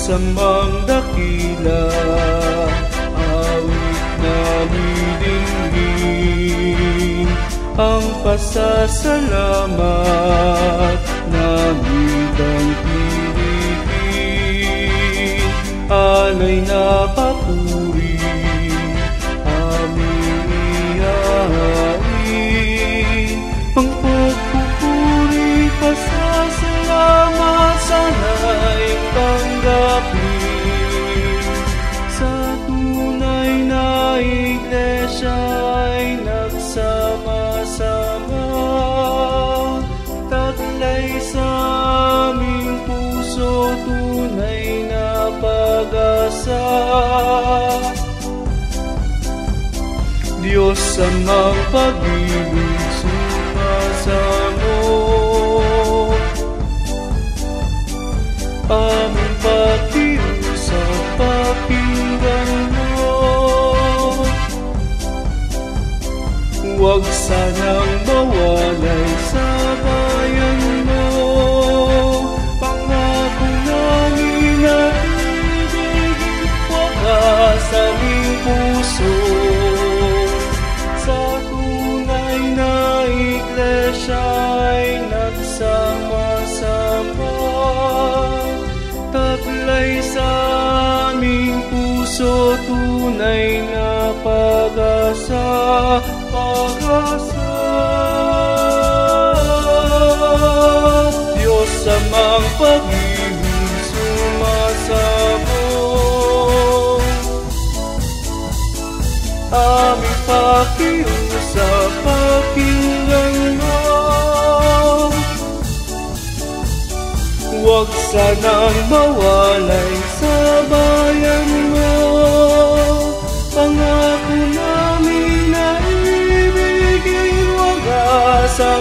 amang dakila, awit na nilingin, ang pasasalamat namin kang piliin. Alay na papuri, aming ihain, ang pagpupuri, pasasalamat sana'y tanggapin. Sa tunay na iglesia ay nagsama-sama, taglay sa aming puso, tunay na pag-asa. Diyos Amang pag-ibig, sumasamo, aming pakiusap, pakinggan mo. Huwag sanang mawalay sa bayan mo, pangako namin na ibigin wakas sa aming puso. Sa tunay na iglesia ay nagsama-sama, taglay sa aming puso, tunay na pag-asa, pag-asa. Diyos Amang pag-ibig, sumasamo, aming pakiusap, pakinggan mo. Huwag sanang mawalay sa bayan mo, pangako namin na ibigin wagas sa